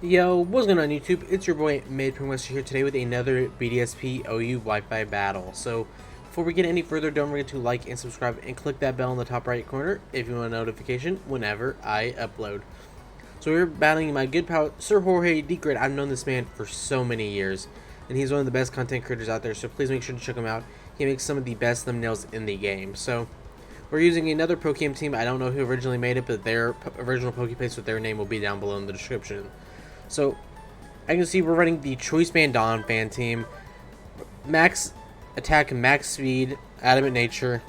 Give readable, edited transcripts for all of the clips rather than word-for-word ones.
Yo, what's going on YouTube? It's your boy MidPokeMaster here today with another BDSP OU Wi-Fi battle. So, before we get any further, don't forget to like and subscribe and click that bell in the top right corner if you want a notification whenever I upload. So we're battling my good pal SirJorgeDeGreat. I've known this man for so many years, and he's one of the best content creators out there, so please make sure to check him out. He makes some of the best thumbnails in the game. So, we're using another Pokemon team. I don't know who originally made it, but their original Pokepaste with their name will be down below in the description. So, I can see we're running the Choice Band Donphan team. Max attack, max speed, adamant nature,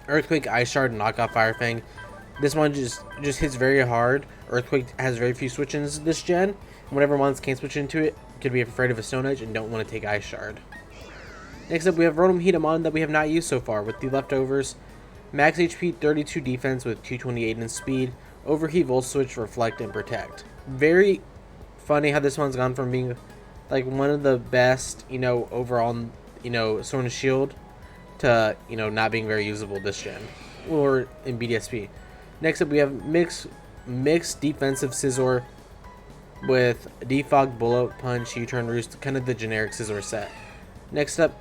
Earthquake, Ice Shard, knockoff Fire Fang. This one just hits very hard. Earthquake has very few switch-ins this gen. Whenever ones can't switch into it, could be afraid of a Stone Edge and don't want to take Ice Shard. Next up, we have Rotom Hitamon that we have not used so far with the leftovers. Max HP, 32 defense with 228 in speed. Overheat, Volt Switch, Reflect, and Protect. Very funny how this one's gone from being like one of the best, overall, Sword and Shield to, not being very usable this gen or in BDSP. Next up, we have mixed defensive Scizor with Defog, Bullet Punch, U-Turn, Roost, kind of the generic Scizor set. Next up,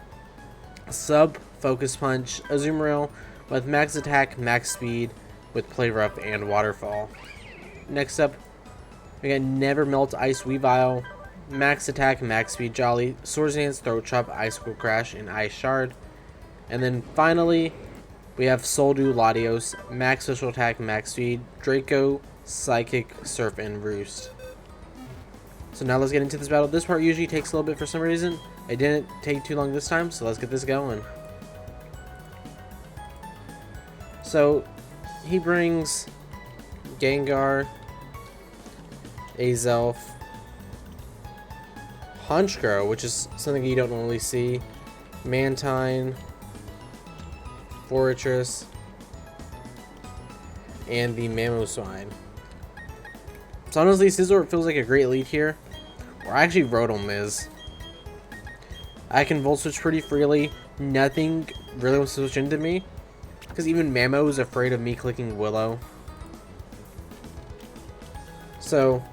Sub Focus Punch Azumarill with max attack, max speed with Play Rough and Waterfall. Next up, we got Never Melt Ice Weavile, max attack, max speed Jolly, Swords Dance, Throat Chop, Icicle Crash, and Ice Shard. And then finally, we have Soldew Latios, max special attack, max speed, Draco, Psychic, Surf, and Roost. So now let's get into this battle. This part usually takes a little bit for some reason. It didn't take too long this time, so let's get this going. So he brings Gengar, Azelf, Honchkrow, which is something you don't normally see, Mantine, Fortress, and the Mamoswine. So honestly, Scizor feels like a great lead here. Or actually Rotom is. I can Volt Switch pretty freely. Nothing really wants to switch into me. Because even Mamo is afraid of me clicking Willow. So,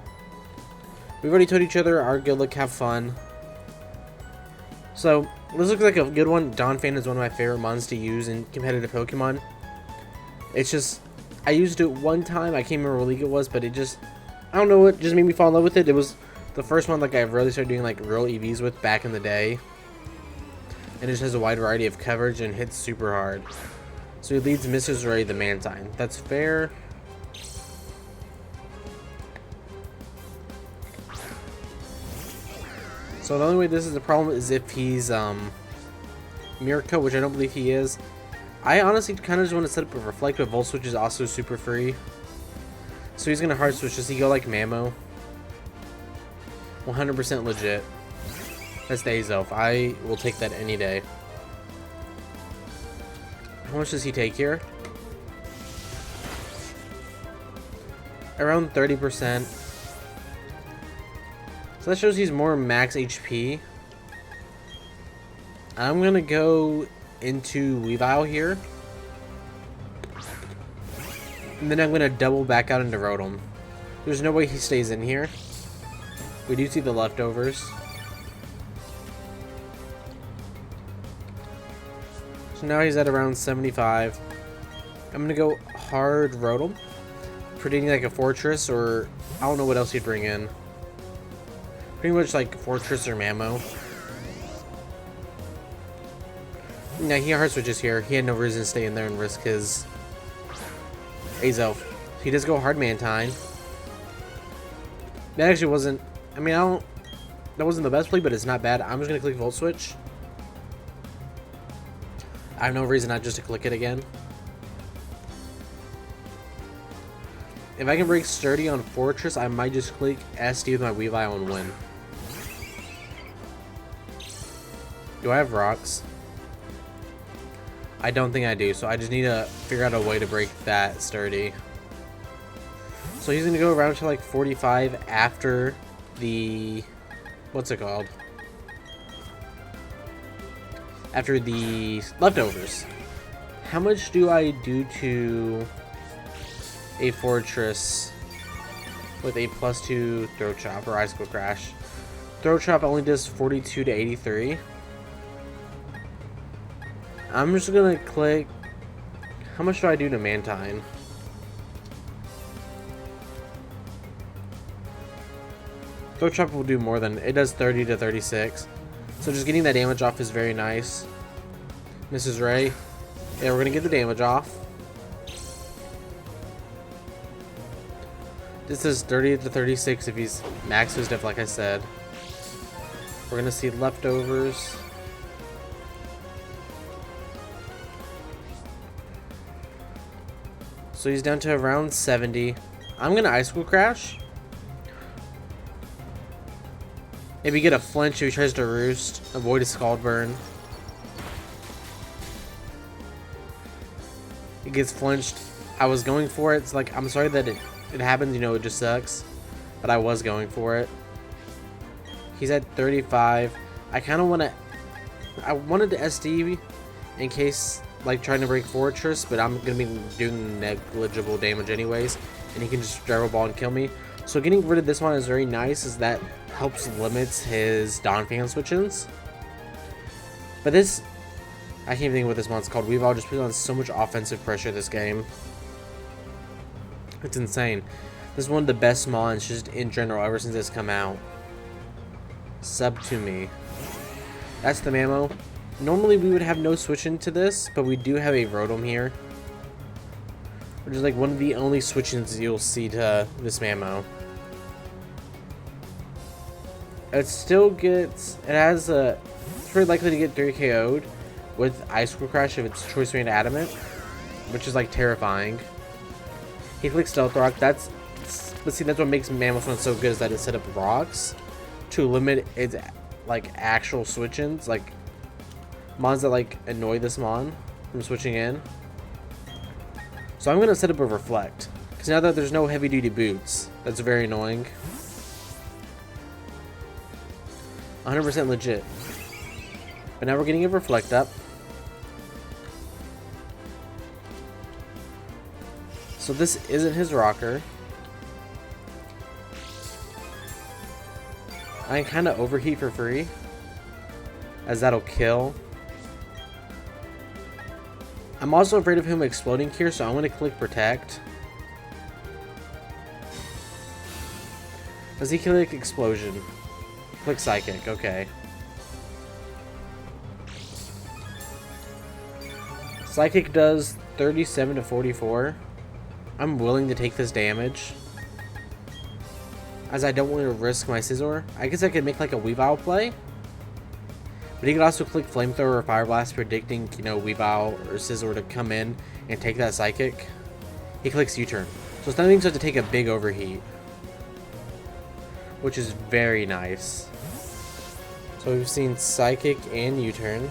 we've already told each other our good luck, have fun. So, this looks like a good one. Donphan is one of my favorite mons to use in competitive Pokemon. It's just, I used it one time. I can't remember what league it was, but it just, I don't know what just made me fall in love with it. It was the first one like I really started doing like real EVs with back in the day. And it just has a wide variety of coverage and hits super hard. So he leads Mrs. Ray the Mantine. That's fair. So the only way this is a problem is if he's Mirko, which I don't believe he is. I honestly kind of just want to set up a Reflect, but Volt Switch is also super free. So he's going to hard switch. Does he go like Mamo? 100% legit. That's the Azelf. I will take that any day. How much does he take here? Around 30%. So that shows he's more max HP. I'm going to go into Weavile here. And then I'm going to double back out into Rotom. There's no way he stays in here. We do see the leftovers. So now he's at around 75. I'm going to go hard Rotom. Predicting like a Fortress or I don't know what else he'd bring in. Pretty much like Fortress or Mamo. Now he hard switches here. He had no reason to stay in there and risk his Azelf. He does go hard Mantine. That actually wasn't, I mean, that wasn't the best play, but it's not bad. I'm just going to click Volt Switch. I have no reason not just to click it again. If I can break Sturdy on Fortress, I might just click SD with my Weavile and win. Do I have rocks? I don't think I do, so I just need to figure out a way to break that Sturdy. So he's going to go around to like 45 after the... what's it called? After the leftovers. How much do I do to a Fortress with a +2 throw chop or icicle crash. Throw chop only does 42 to 83. I'm just gonna click. How much do I do to Mantine? Throw chop will do more than it does 30 to 36. So just getting that damage off is very nice. Mrs. Ray. Yeah, we're gonna get the damage off. This is 30 to 36 if he's max his def, like I said. We're gonna see leftovers. So he's down to around 70. I'm gonna icicle crash. Maybe get a flinch if he tries to roost. Avoid a scald burn. It gets flinched. I was going for it. It's like, I'm sorry that it happens, you know, it just sucks. But I was going for it. He's at 35. I kind of want to... I wanted to SD in case, like, trying to break Fortress, but I'm going to be doing negligible damage anyways. And he can just drive a ball and kill me. So getting rid of this one is very nice, as that helps limits his Donphan switch-ins. But this... I can't even think what this mon's called. Weavile just puts on so much offensive pressure this game. It's insane. This is one of the best mons just in general ever since it's come out. Sub to me. That's the Mamo. Normally we would have no switch into this, but we do have a Rotom here. Which is like one of the only switch-ins you'll see to this Mamo. It still gets... It has a... It's pretty likely to get 3 KO'd with Icicle Crash if it's Choice Band Adamant, which is like terrifying. He clicks Stealth Rock. But see, that's what makes Mammoth so good, is that it set up rocks to limit its like actual switch-ins, like mons that like annoy this mon from switching in. So I'm gonna set up a Reflect, because now that there's no heavy-duty boots, that's very annoying. 100% legit. But now we're getting a Reflect up. So this isn't his rocker. I can kind of overheat for free, as that'll kill. I'm also afraid of him exploding here, so I'm going to click Protect. Does he click Explosion? Click Psychic, okay. Psychic does 37 to 44. I'm willing to take this damage, as I don't want to risk my Scizor. I guess I could make like a Weavile play, but he could also click Flamethrower or Fire Blast, predicting, you know, Weavile or Scizor to come in and take that Psychic. He clicks U-turn, so it's not even to take a big overheat, which is very nice. So we've seen Psychic and U-turn.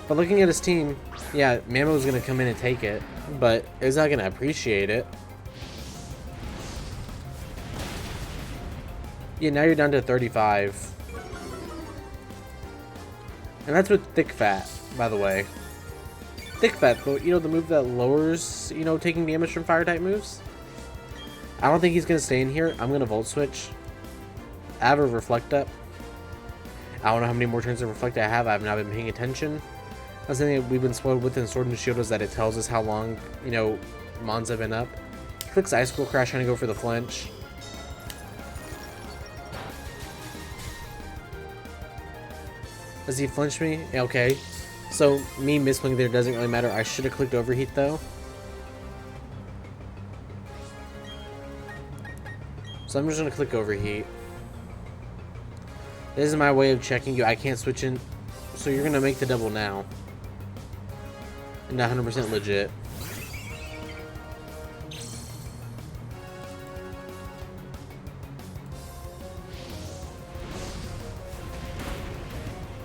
But looking at his team, yeah, Mamo's going to come in and take it, but is not going to appreciate it. Yeah, now you're down to 35. And that's with Thick Fat, by the way. Thick Fat, you know, the move that lowers, you know, taking damage from fire-type moves? I don't think he's going to stay in here. I'm going to Volt Switch. I have a Reflect up. I don't know how many more turns of Reflect I have. I have not been paying attention. That's something that we've been spoiled with in Sword and Shield, is that it tells us how long, you know, mons have been up. He clicks Icicle Crash, trying to go for the flinch. Does he flinch me? Okay. So, me misclicking there doesn't really matter. I should have clicked Overheat, though. So I'm just going to click Overheat. This is my way of checking you. I can't switch in. So you're going to make the double now. And 100% legit.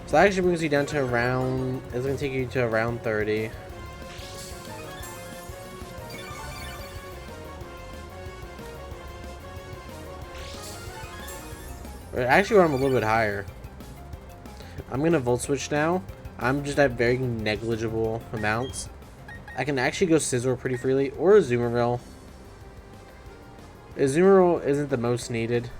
So that actually brings you down to around... It's going to take you to around 30. Actually, I'm a little bit higher. I'm going to Volt Switch now. I'm just at very negligible amounts. I can actually go Scizor pretty freely, or a Azumarill. Azumarill isn't the most needed.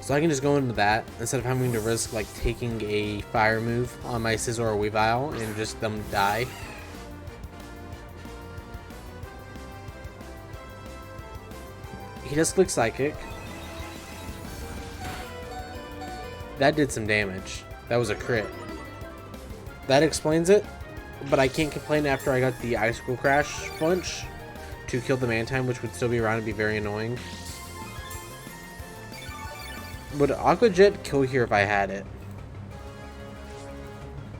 So I can just go into that, instead of having to risk like taking a fire move on my Scizor or Weavile and just them die. He does click Psychic. That did some damage. That was a crit. That explains it, but I can't complain after I got the Icicle Crash punch to kill the Mantine, which would still be around and be very annoying. Would Aqua Jet kill here if I had it?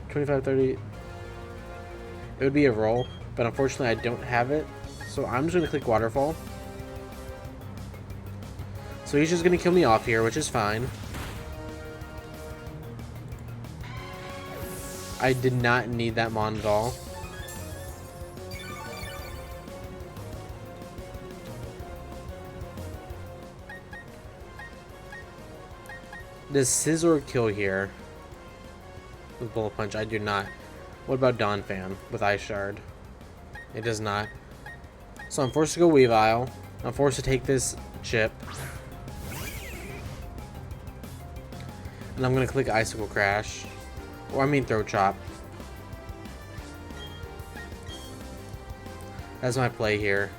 25, 30. It would be a roll, but unfortunately I don't have it. So I'm just going to click Waterfall. So he's just going to kill me off here, which is fine. I did not need that Mon at all. Does Scizor kill here with Bullet Punch? I do not. What about Donphan with Ice Shard? It does not. So I'm forced to go Weavile. I'm forced to take this chip. And I'm going to click Icicle Crash. Or I mean Throat Chop. That's my play here.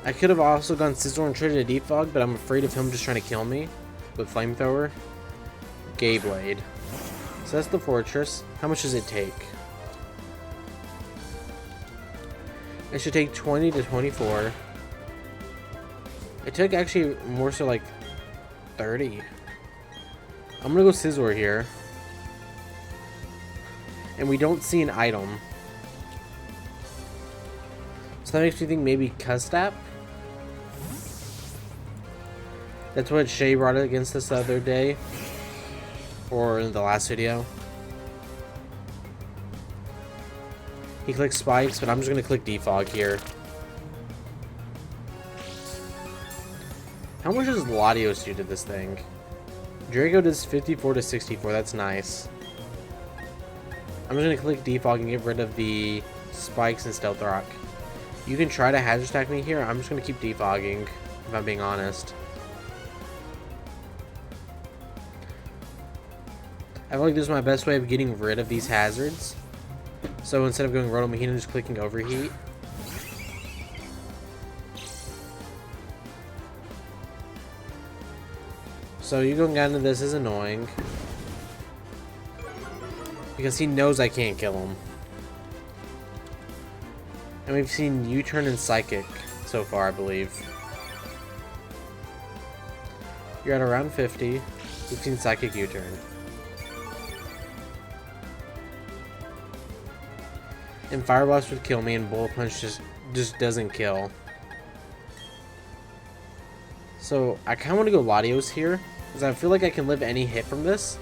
I could have also gone Scizor and traded a Deep Fog, but I'm afraid of him just trying to kill me with Flamethrower. Gayblade. So that's the Fortress. How much does it take? It should take 20 to 24. It took actually more so like 30. I'm gonna go Scizor here. And we don't see an item. So that makes me think maybe Custap? That's what Shay brought against us the other day. Or in the last video. He clicks Spikes, but I'm just going to click Defog here. How much does Latios do to this thing? Draco does 54 to 64, that's nice. I'm just going to click Defog and get rid of the Spikes and Stealth Rock. You can try to Hazard Stack me here, I'm just going to keep defogging, if I'm being honest. I feel like this is my best way of getting rid of these hazards. So instead of going Roto Mahina, I'm just clicking Overheat. So you going down to this is annoying. Because he knows I can't kill him. And we've seen U-turn and Psychic so far, I believe. You're at around 50. We've seen Psychic U-turn. And Fire Blast would kill me, and Bullet Punch just doesn't kill. So I kind of want to go Latios here, because I feel like I can live any hit from this.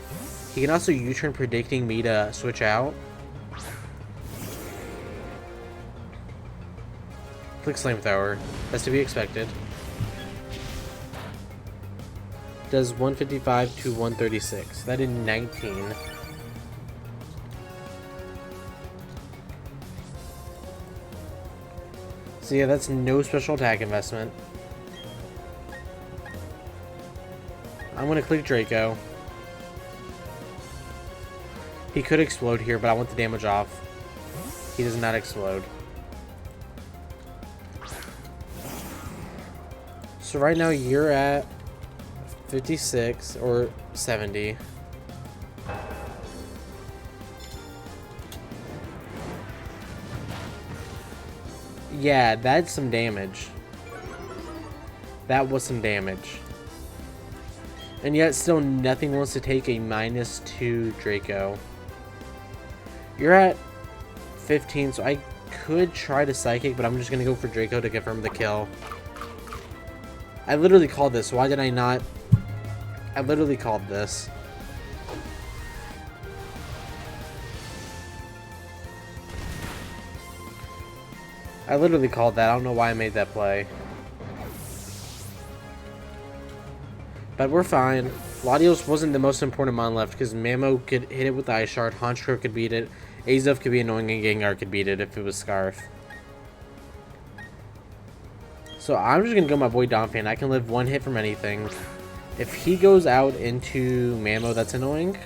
He can also U-turn, predicting me to switch out. Click Flamethrower. That's to be expected. Does 155 to 136. That did 19. So yeah, that's no special attack investment. I'm gonna click Draco. He could explode here, but I want the damage off. He does not explode. So right now you're at 56 or 70. Yeah, that's some damage. That was some damage. And yet still nothing wants to take a -2 Draco. You're at 15, so I could try to Psychic, but I'm just going to go for Draco to confirm the kill. I literally called this. Why did I not? I literally called this. I literally called that. I don't know why I made that play. But we're fine. Latios wasn't the most important mon left because Mamo could hit it with the Ice Shard, Honchkrow could beat it, Azelf could be annoying and Gengar could beat it if it was Scarf. So I'm just going to go my boy Donphan. I can live one hit from anything. If he goes out into Mamo, that's annoying.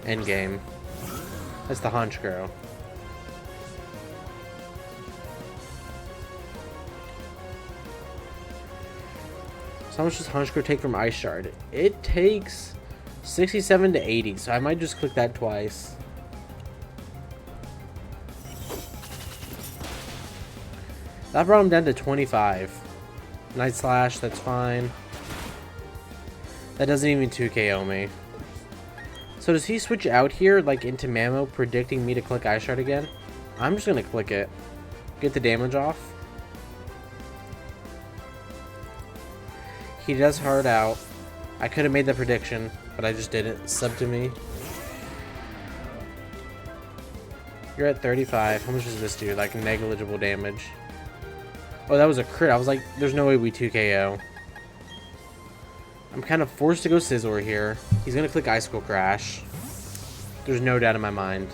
End game. That's the Honchkrow. So how much does Honchkrow take from Ice Shard? It takes 67 to 80, so I might just click that twice. That brought him down to 25. Night Slash, that's fine. That doesn't even 2KO me. So does he switch out here, like into Mamo, predicting me to click Ice Shard again? I'm just gonna click it. Get the damage off. He does hard out. I could have made the prediction, but I just didn't. Sub to me. You're at 35. How much does this do? Like negligible damage. Oh, that was a crit. I was like, there's no way we 2KO. I'm kind of forced to go Scizor here. He's going to click Icicle Crash. There's no doubt in my mind.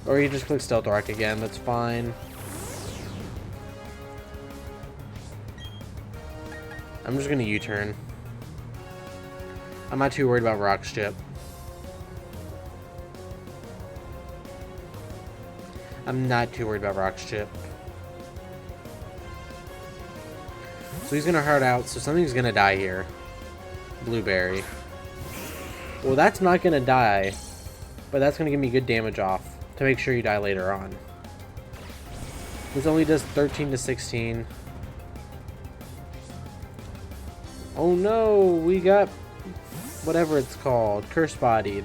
Or he just clicks Stealth Rock again. That's fine. I'm just going to U-turn. I'm not too worried about Rock's Chip. I'm not too worried about Rock's Chip. So he's going to hard out, so something's going to die here. Blueberry. Well, that's not going to die, but that's going to give me good damage off to make sure you die later on. This only does 13 to 16. Oh no, we got whatever it's called, Curse Bodied.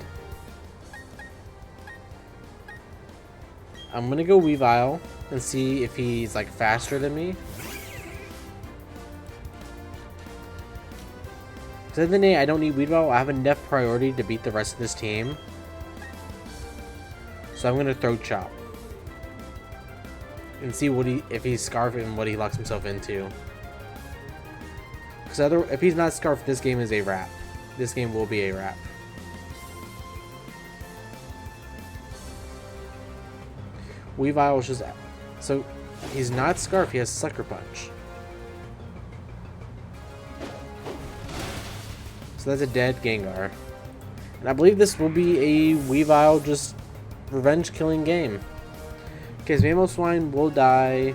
I'm gonna go Weavile and see if he's like faster than me. Because at the end of the day, I don't need Weavile. I have enough priority to beat the rest of this team. So I'm gonna Throat Chop and see what if he's Scarf and what he locks himself into. Because if he's not Scarf, this game is a wrap. This game will be a wrap. Weavile was just... So, he's not Scarf, he has Sucker Punch. So that's a dead Gengar. And I believe this will be a Weavile just revenge killing game. Okay, so Mamoswine will die.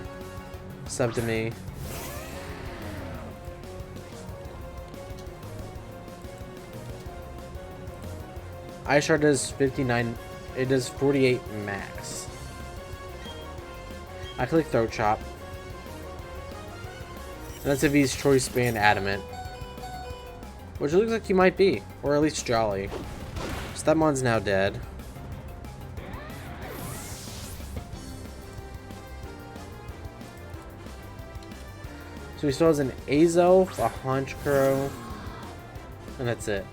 Sub to me. Ice Shard does 59, it does 48 max. I click Throat Chop. And that's if he's Choice Span Adamant. Which it looks like he might be. Or at least Jolly. Stepmon's now dead. So he still has an Azelf, a Honchkrow, and that's it.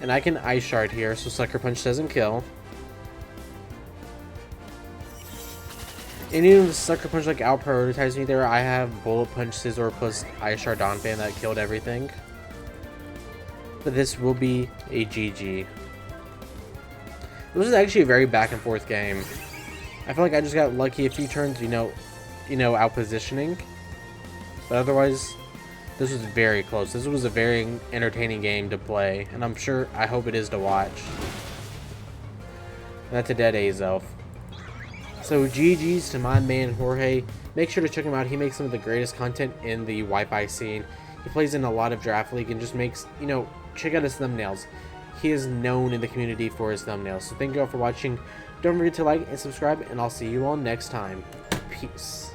And I can Ice Shard here, so Sucker Punch doesn't kill. And even if Sucker Punch like out-prioritized me there, I have Bullet Punch, Scizor plus Ice Shard Donphan that killed everything. But this will be a GG. This was actually a very back and forth game. I feel like I just got lucky a few turns, you know, out positioning. But otherwise, this was very close. This was a very entertaining game to play, and I hope it is to watch. And that's a dead Azelf. So GG's to my man Jorge. Make sure to check him out. He makes some of the greatest content in the Wi-Fi scene. He plays in a lot of Draft League and just makes, check out his thumbnails. He is known in the community for his thumbnails. So thank you all for watching. Don't forget to like and subscribe, and I'll see you all next time. Peace.